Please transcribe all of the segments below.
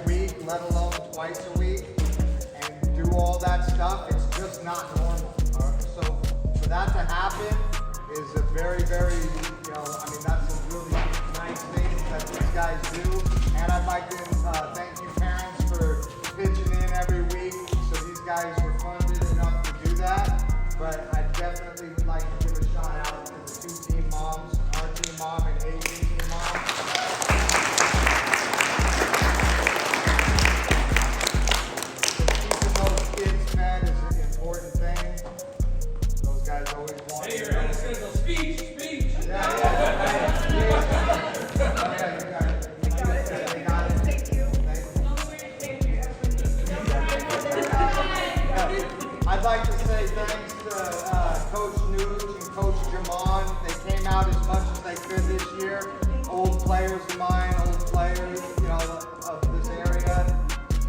week, let alone twice a week, and do all that stuff. It's just not normal. So for that to happen is a very, very, that's a really nice thing that these guys do. And I'd like to thank you parents for pitching in every week. So these guys were funded enough to do that. But I definitely would like to give a shout out to the two team moms, our team mom and AJ team mom. Keeping those kids fed is an important thing. Those guys always want to. Hey, you're going to say the speech. I'd like to say thanks to Coach Nuge and Coach Jamon. They came out as much as they could this year. Old players of mine, old players, of this area.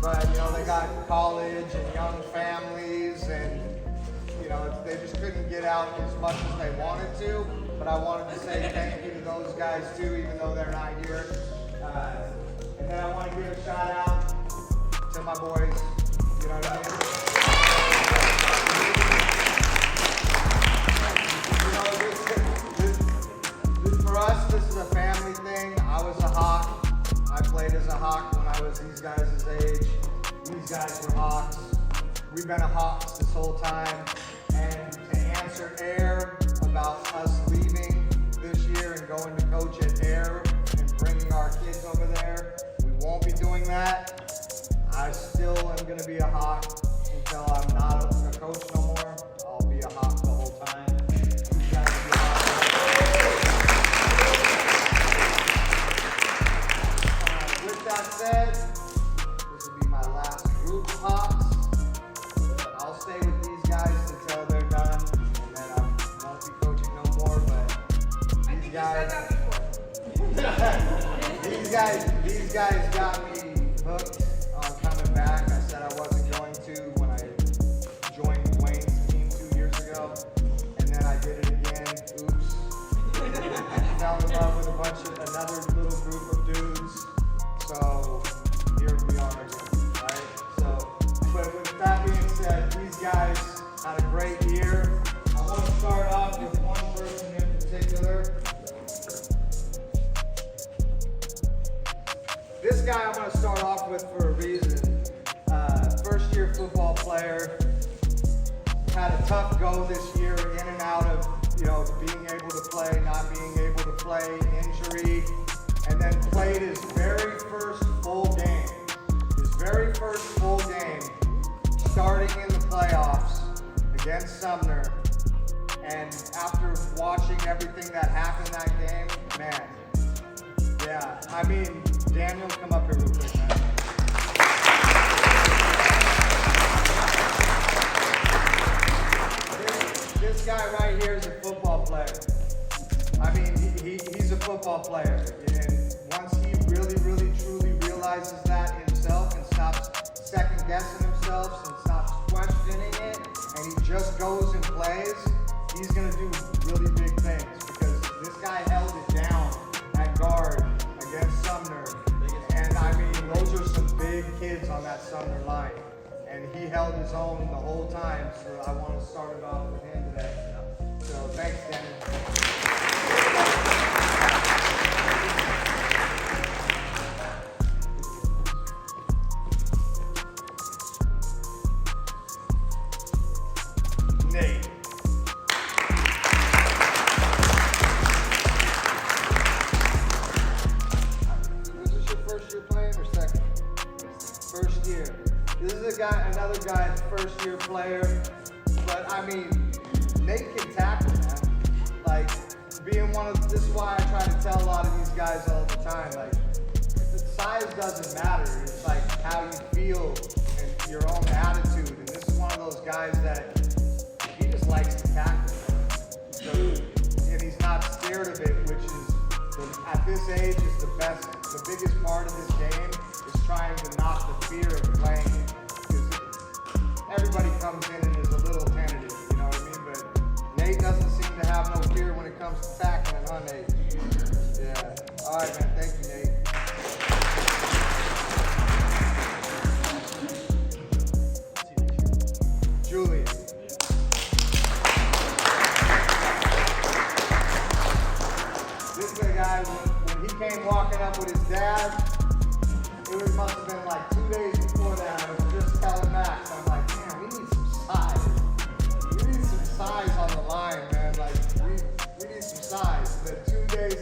But, they got college and young families and, they just couldn't get out as much as they wanted to. But I wanted to say thank you to those guys too, even though they're not here. And then I want to give a shout out to my boys. You know what I mean? For us, this is a family thing. I was a Hawk. I played as a Hawk when I was these guys' age. These guys were Hawks. We've been a Hawks this whole time. And to answer Air about us leaving this year and going to coach at Air and bringing our kids over there, we won't be doing that. I still am going to be a Hawk until I'm not a coach no more. I'll be a Hawk the whole time. You guys be with that said, this will be my last group of Hawks. I'll stay with these guys until they're done, and then I won't be coaching no more. But these guys got me hooked on coming back. I said I wasn't going to when I joined Wayne's team 2 years ago, and then I did it again. Oops. Fell in love with another little group of dudes. So here we are again, right? So, but with that being said, these guys had a great year. I want to start off with one person in particular. This guy I'm going to start off with for a reason. First year football player. Had a tough go this year, in and out of, being able to play, not being able to play, injury, and then played his very first full game. His very first full game, starting in the playoffs against Sumner. And after watching everything that happened that game, man, yeah, I mean, Daniel, come up here real quick, man. This guy right here is a football player. I mean, he's a football player. And once he really, really, truly realizes that himself and stops second guessing himself and stops questioning it, and he just goes and plays, he's going to do really big things, because this guy held it down at guard against Sumner. And I mean, those are some big kids on that Sumner line. And he held his own the whole time, so I want to start it off with him today. So thanks, Dennis. Nate. Was this your first year playing or second? First year. This is another guy, first year player, but I mean, Nate can tackle, man. Like, this is why I try to tell a lot of these guys all the time, like, the size doesn't matter. It's like how you feel and your own attitude. And this is one of those guys that he just likes to tackle. So, and he's not scared of it, which is, at this age, is the best. The biggest part of this game is trying to knock the fear of playing it. Because everybody comes in and is a little tentative, you know what I mean? But Nate doesn't seem to have no fear when it comes to tackling, huh, Nate? Yeah. All right, man. Thank you, Nate.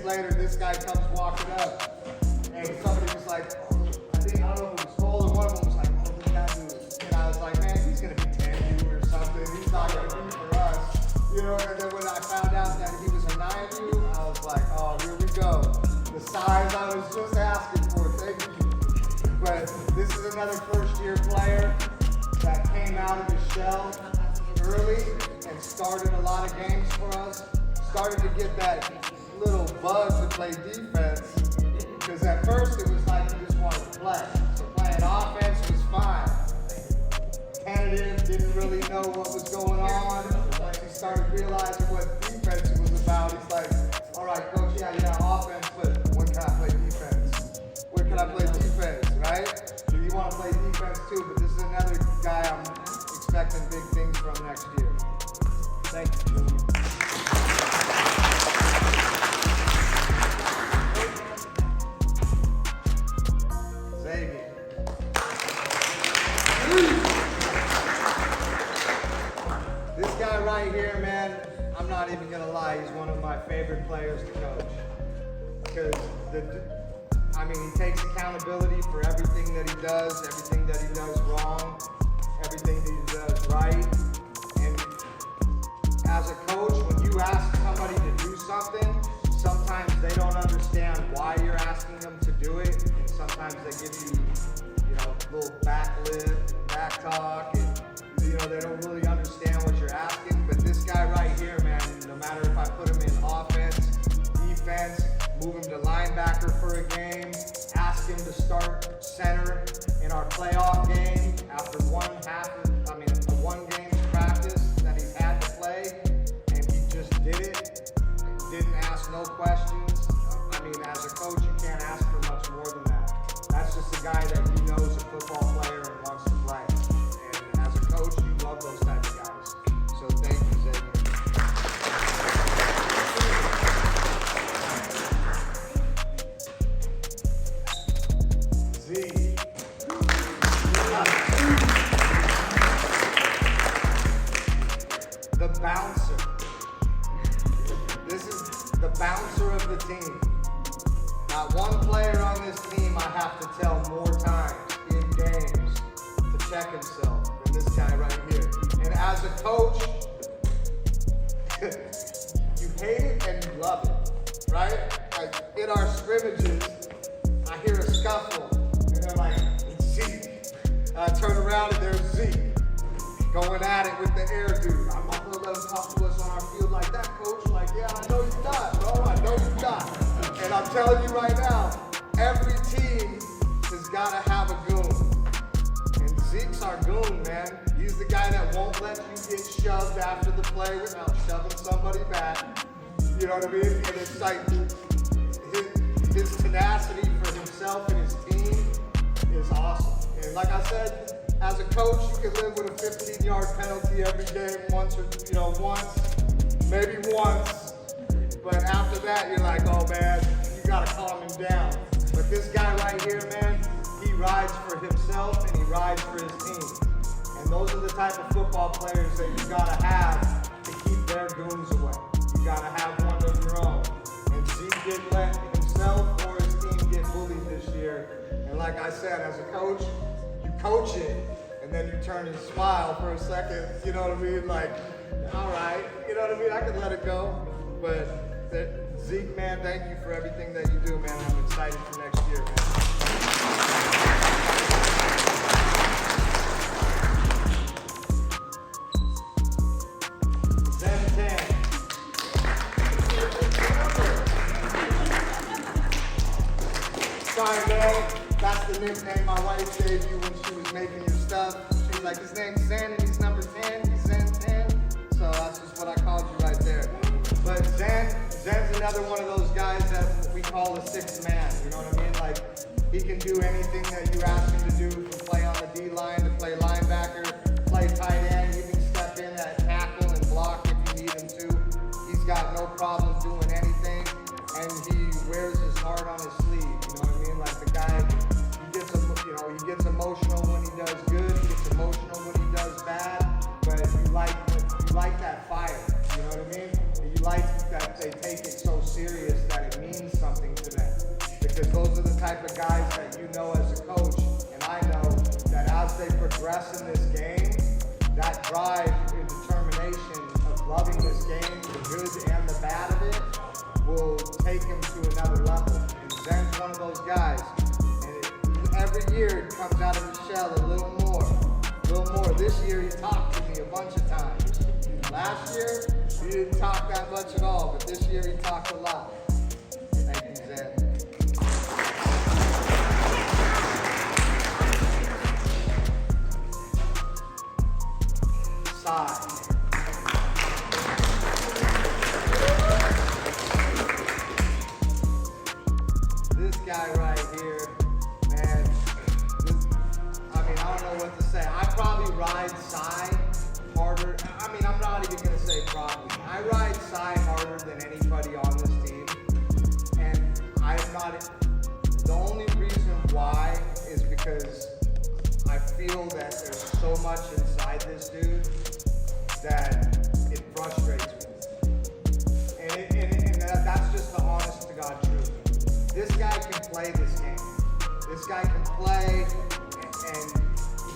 later, this guy comes walking up, and somebody was like, I don't know if it was Cole or one of them was like, oh, look at that dude. And I was like, man, he's gonna be 10U or something. He's not gonna be for us. You know, and then when I found out that he was a 9U, I was like, oh, here we go. The size I was just asking for, thank you. But this is another first-year player that came out of his shell early and started a lot of games for us. Started to get that little bug to play defense, because at first it was like he just wanted to play. So playing offense was fine. Tentative, didn't really know what was going on. Once he started realizing what defense was about, he's like, all right, coach, yeah, offense, but when can I play defense? When can I play defense, right? Do you want to play defense too? But this is another guy I'm expecting big things from next year. Thank you, Julie. This guy right here, man, I'm not even gonna lie, he's one of my favorite players to coach. Because he takes accountability for everything that he does, everything that he does wrong, everything that he does right. And as a coach, when you ask somebody to do something, sometimes they don't understand why you're asking them to do it, and sometimes they give you, little backlift and back talk, and they don't really understand what you're asking. But this guy right here, man, no matter if I put him in offense, defense, move him to linebacker for a game, ask him to start center in our playoff game after one game practice that he had to play, and he just did it, didn't ask no questions. As a coach, you can't ask for much more than that. That's just a guy that you know is a football player and wants to play. And as a coach, you love those type of guys. So thank you, Xavier. Z. The bouncer. This is the bouncer of the team. Not one player on this team I have to tell more times in games to check himself than this guy right here. And as a coach, you hate it and you love it, right? Like in our scrimmages, I hear a scuffle and they're like, Zeke. And I turn around and there's Zeke going at it with the air dude. I'm not gonna let him talk to us on our field like that, coach. Like, yeah, I know you're not, bro. I know you're not. And I'm telling you right now, every team has got to have a goon. And Zeke's our goon, man. He's the guy that won't let you get shoved after the play without shoving somebody back. You know what I mean? And it's like his tenacity for himself and his team is awesome. And like I said, as a coach, you can live with a 15-yard penalty every game once, maybe once. But after that, you're like, oh man, you gotta calm him down. But this guy right here, man, he rides for himself and he rides for his team. And those are the type of football players that you gotta have to keep their goons away. You gotta have one of your own. And Zeke didn't let himself or his team get bullied this year. And like I said, as a coach, you coach it and then you turn and smile for a second. You know what I mean? Like, all right, you know what I mean? I can let it go. But Zeke, man, thank you for everything that you do, man. I'm excited for next year, man. Zelle 10. Sorry, man. That's the nickname my wife gave you when she was making your stuff. She's like, his name's Zen and he's number 10. He's Zen 10. So that's just what I called you right there. But Zen's another one of those guys that we call a sixth man, you know what I mean? Like, he can do anything that you ask him to do, from play on the D-line to play linebacker, play tight end, even step in at tackle and block if you need him to. He's got no problem doing anything, and he wears his heart on his sleeve, you know what I mean? Like, the guy, he gets emotional when he does good, he gets emotional when he does bad, but you like that fire, you know what I mean? You like that they take it so serious that it means progress in this game, that drive and determination of loving this game, the good and the bad of it, will take him to another level. And Zen's one of those guys. And every year it comes out of his shell a little more. This year he talked to me a bunch of times. Last year, he didn't talk that much at all, but this year he talked a lot. Thank you, Zen. This guy right here, man, I don't know what to say. I probably ride Cy harder. I'm not even going to say probably. I ride Cy harder than anybody on this team. And I'm not, the only reason why is because I feel that there's so much inside this dude that it frustrates me. And that's just the honest to God truth. This guy can play this game. This guy can play and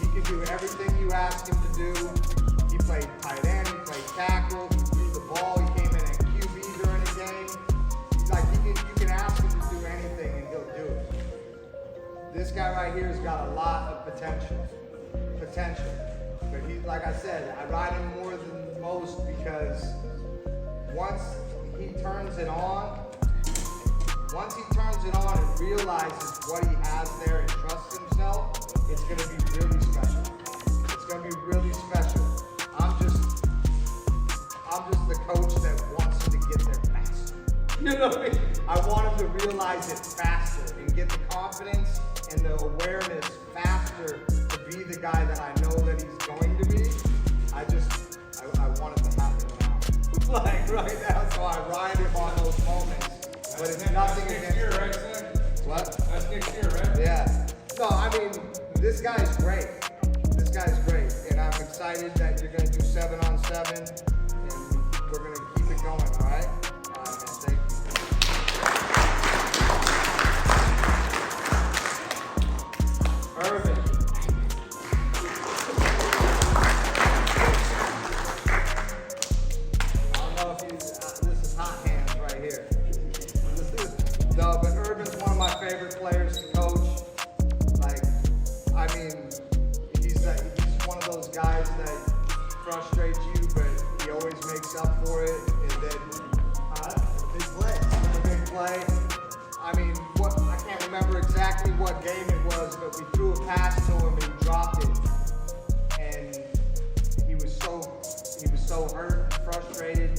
he can do everything you ask him to do. He played tight end, he played tackle, he threw the ball, he came in at QB during the game. You can ask him to do anything and he'll do it. This guy right here has got a lot of potential. But he's, like I said, I ride him more than most because once he turns it on and realizes what he has there and trusts himself, it's going to be really special. It's going to be really special. I'm just the coach that wants him to get there faster. You know what I mean? I want him to realize it faster and get the confidence and the awareness faster to be the guy that I know that he's going to be. I want it to happen now. Like right now, so I ride him on those moments. But it's nothing against next year, right, Zach? What? That's next year, right? Yeah. No, this guy's great. And I'm excited that you're going to do 7-on-7. And we're going to keep it going, all right? All right, man. Thank you. Irvin. I don't know if this is hot hands right here. No, but Irvin's one of my favorite players to coach. He's one of those guys that frustrates you, but he always makes up for it. And then, big play. I can't remember exactly what game it was, but we threw a pass to him and he dropped it. And he was so hurt and frustrated,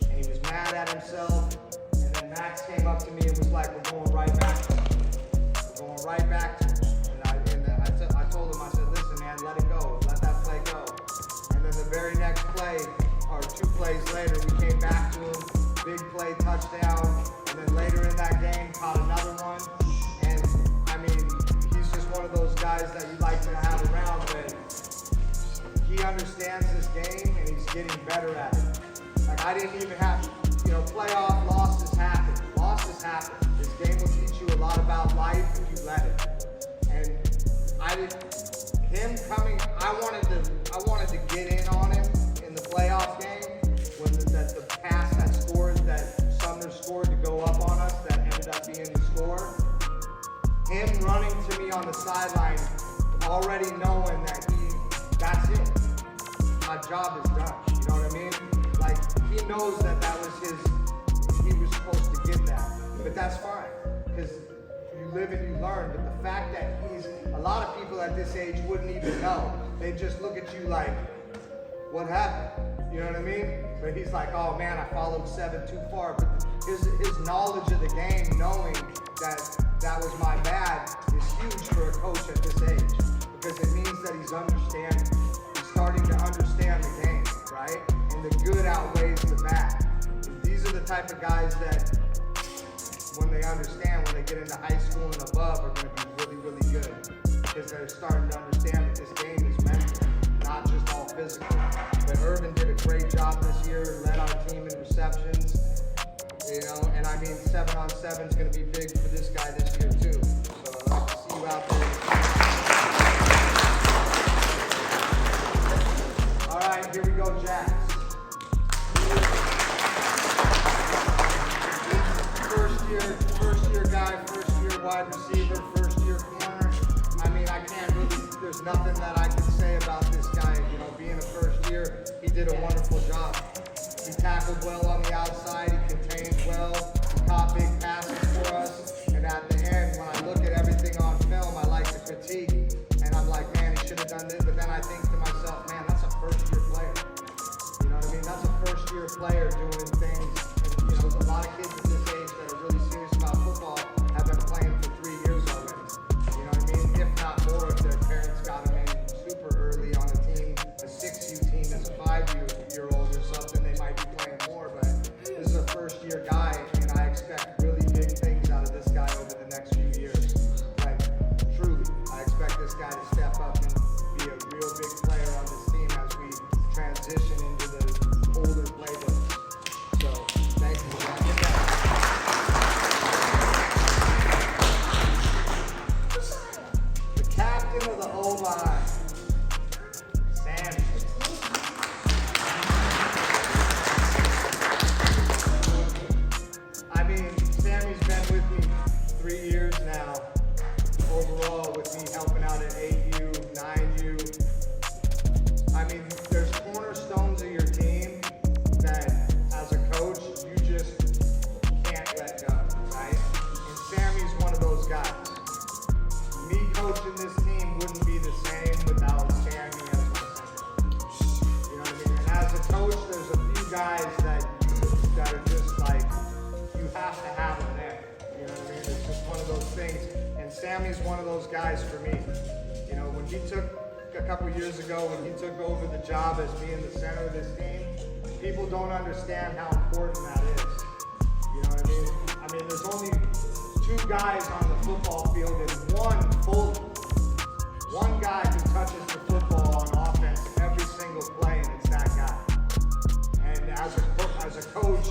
and he was mad at himself. And then Max came up to me and was like, "We're going right back to him. We're going right back to him." And I told him, I said, "Listen, man, let it go. Let that play go." And then the very next play, or 2 plays later, we came back to him. Big play, touchdown. And then later in that game, caught another one. And he's just one of those guys that you like to have around, but he understands this game and he's getting better at it. I didn't even have, playoff losses happen. Losses happen. This game will teach you a lot about life if you let it. And I wanted to get in on him in the playoff game when the pass that Sumner scored to go up on us that ended up being the score. Him running to me on the sideline, already knowing that that's it. My job is done. You know what I mean? He knows that he was supposed to get that. But that's fine, because you live and you learn. But the fact that a lot of people at this age wouldn't even know. They just look at you like, what happened? You know what I mean? But he's like, oh man, I followed 7 too far. But his knowledge of the game, knowing that was my bad, is huge for a coach at this age. Because it means that he's understanding. He's starting to understand the game, right? And the good outweighs the bad. And these are the type of guys that, when they understand, when they get into high school and above, are going to be really, really good. Because they're starting to understand that this game is mental, not just all physical. But Irvin did a great job this year, led our team in receptions. And 7-on-7 is going to be big for this guy this year too. So I'd like to see you out there. there's nothing that I can say about this guy. You know, being a first year, he did a wonderful job. He tackled well on the outside, he contained well, he caught big passes for us, and at the end, when I look at everything on film, I like to critique, and I'm like, man, he should have done this, but then I think to myself, man, that's a first-year player. You know what I mean? That's a first-year player doing things, and you know, there's a lot of kids at this age that are really serious about football have been playing for 3 years already. You know what I mean? If not more, if their parents got them in super early on a team, a 6U team as a 5-year-old or something, they might be playing more, but this is a first-year guy, and I expect really big things out of this guy over the next few years. Like, truly, I expect this guy to step up and be a real big player on this team as we transition into the older playbooks. So, thank you. The captain of the O-line, Sammy. I mean, Sammy's been with me 3 years now, overall, with me helping out at 8U, 9U. I mean, there's cornerstones of your team that, as a coach, you just can't let go, right? And Sammy's one of those guys. Me coaching this team wouldn't be the same without Sammy as my center. You know what I mean? And as a coach, there's a few guys that are just like, you have to have them there. You know what I mean? It's just one of those things. And Sammy's one of those guys for me. You know, when he took, a couple years ago, when he took over the job as being the center of this team, people don't understand how important that is. You know what I mean? I mean, there's only 2 guys on the football field and one guy who touches the football on offense every single play, and it's that guy. And as a coach,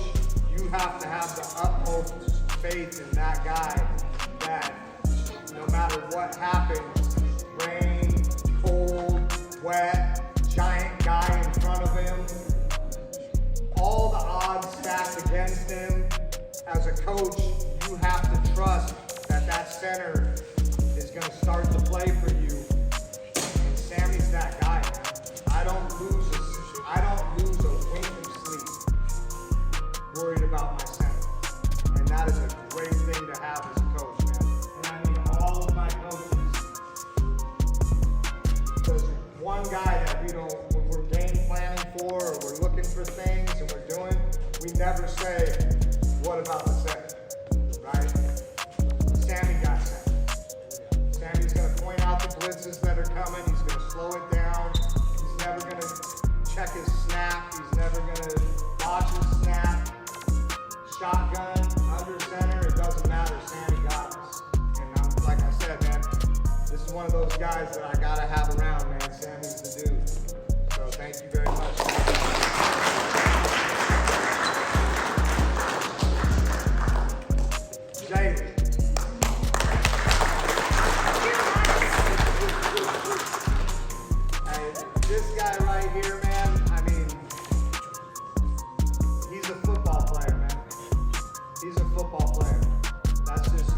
you have to have the utmost faith in that guy that no matter what happens, rain, cold, wet, giant guy in front of him, all the odds stacked against him, as a coach, you have to trust that that center is going to start to play for you. And Sammy's that guy, man. I don't lose a wink of sleep worried about my center. And that is a great thing to have as a coach, man. And I mean all of my coaches. There's one guy that we don't, when we're game planning for, or we're looking for things and we're doing, we never say, what about the center, right? Sammy got center. Sammy's going to point out the blitzes that are coming. He's going to slow it down. He's never going to check his snap. He's never going to watch his snap. Shotgun, under center, it doesn't matter. Sammy got us. And like I said, man, this is one of those guys that I got to have around, man. Sammy's the dude. So thank you very much. Jalen. Hey, this guy right here, man, I mean, he's a football player, man. He's a football player. That's just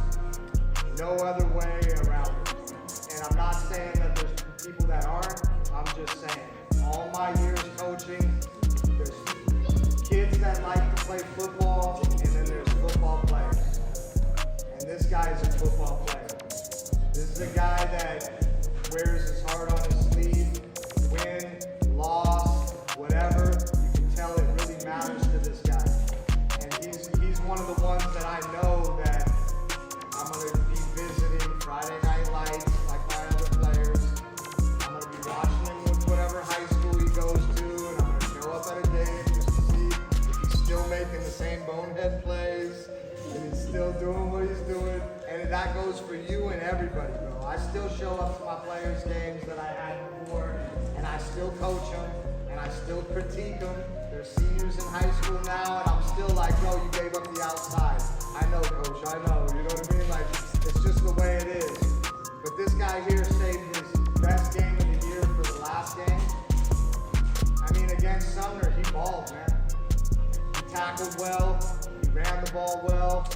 no other way around it. And I'm not saying that there's people that aren't. I'm just saying, all my years coaching, there's kids that like to play football, and then there's football players. And this guy is a football player. This is a guy that wears his heart on his sleeve, win, loss, whatever. You can tell it really matters to this guy. And he's one of the ones that I know that I'm going to be visiting Friday Night Lights like my other players. I'm going to be watching him with whatever high school he goes to, and I'm going to show up at a game just to see if he's still making the same bonehead plays, and he's still doing what he's doing. And that goes for you and everybody, bro. I still show up to my players' games that I had before, and I still coach them, and I still critique them. They're seniors in high school now, and I'm still like, bro, you gave up the outside. I know, coach, I know. You know what I mean? Like, it's just the way it is. But this guy here saved his best game of the year for the last game. I mean, against Sumner, he balled, man. He tackled well. He ran the ball well.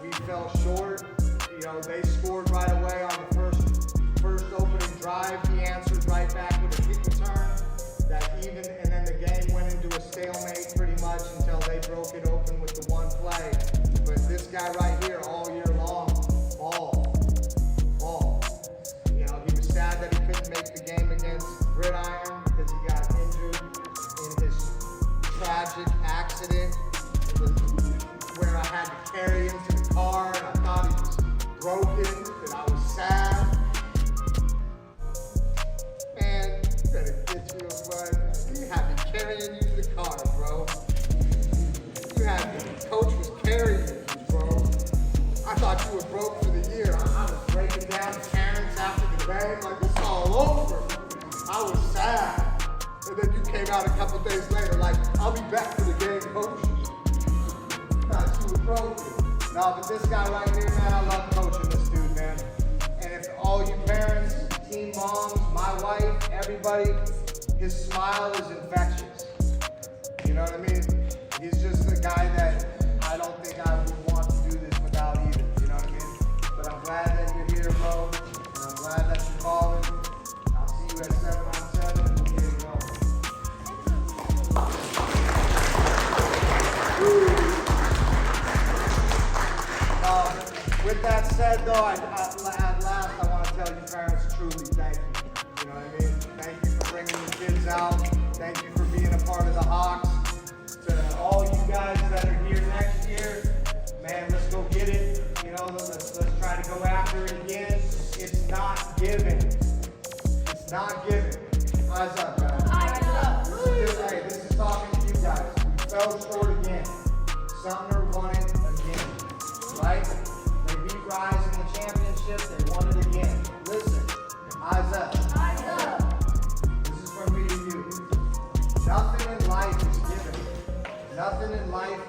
We fell short. You know, they scored right away on the first opening drive, he answered right back with a kick return. And then the game went into a stalemate pretty much until they broke it open with the one play. But this guy right here, all year long, ball. You know, he was sad that he couldn't make the game against Gridiron because he got injured in his tragic accident where I had to carry him to the car and I thought he was broken and I was sad. Man, you better get you a bud. You had me carrying you to the car, bro. Coach was carrying you, bro. I thought you were broke for the year. I was breaking down parents after the game like it's all over. I was sad. And then you came out a couple days later like, I'll be back for the game, coach. Thought you were broken. No, but this guy right here, man, I love coaching this dude, man. And if all you parents, teen moms, my wife, everybody, his smile is infectious. You know what I mean? He's just a guy that I don't think I would want to do this without either. You know what I mean? But I'm glad that you're here, bro. And I'm glad that you're calling. I'll see you at 7 on 7 and we'll get it going. With that said, though, at last I want to tell you parents truly thank you. You know what I mean? Thank you for bringing your kids out. Thank you for being a part of the Hawks. To all you guys that are here next year, man, let's go get it. You know, let's try to go after it again. It's not given. It's not given. Eyes up, guys. Eyes up. Hey, this is talking to you guys. We fell short again. Sumner won it again. Right? They beat Rise in the championship. They won it again. Listen, eyes up. Eyes up. This is from me to you. Nothing in life is given. Nothing in life,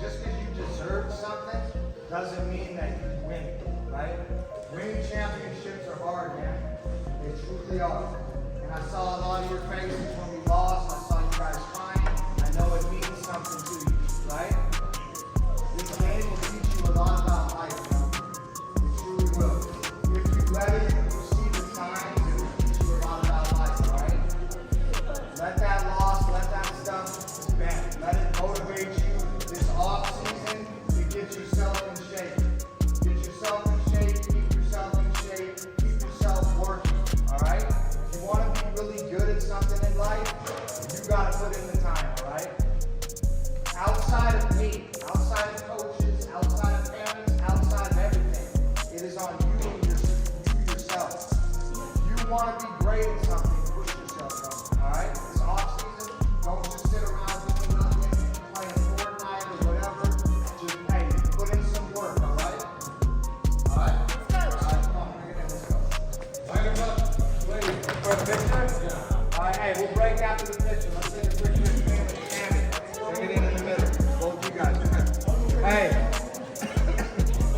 just because you deserve something, doesn't mean that you win, right? Winning championships are hard, man. They truly are. And I saw a lot of your faces when we lost. I saw you guys crying. I know it means something to you, right? This game will teach you a lot about life, bro. It truly will. If you let it, you'll see the signs, it will teach you a lot about life, all right? Let that loss, let that stuff, man, let it motivate you this off season to get yourself in shape. Get yourself in shape, keep yourself in shape, keep yourself working, all right? If you want to be really good at something in life, you got to put in the time, all right? Outside of me, outside of coaches, outside of parents, outside of everything, it is on you and you yourself. If you want to be great at something, push yourself, bro, all right? This off season, don't just sit around doing nothing, playing Fortnite or whatever. Just, hey, put in some work, all right? All right? All right, come on, bring it in, let's go. Line them up, please. For the picture? Yeah. All right, hey, we'll break after the picture. Let's take a picture of Sammy. Bring it in the middle. Both you guys. Hey.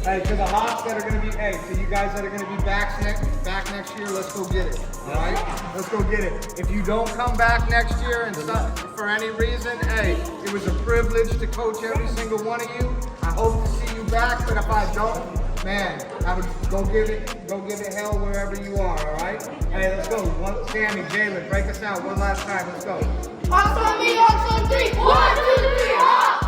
Hey, to the Hawks that are going to be, hey, to you guys that are going to be back next year, let's go get it. All right? Let's go get it. If you don't come back next year and for any reason, hey, it was a privilege to coach every single one of you. I hope to see you back, but if I don't, man, I would go give it hell wherever you are, all right? Hey, let's go. Sammy, Jalen, break us out one last time. Let's go. Hawks on me, Hawks on 3. 1, 2, 3, Hawks!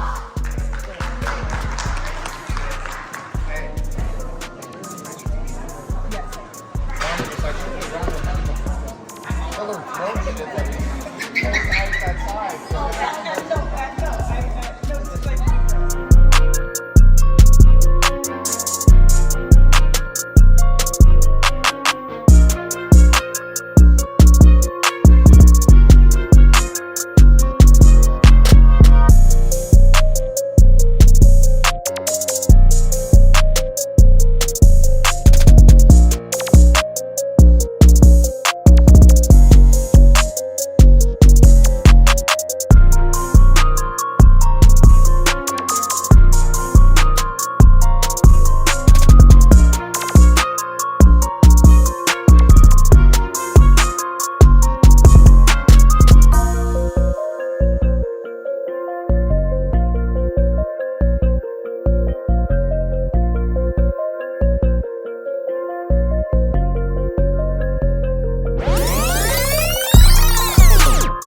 Yes.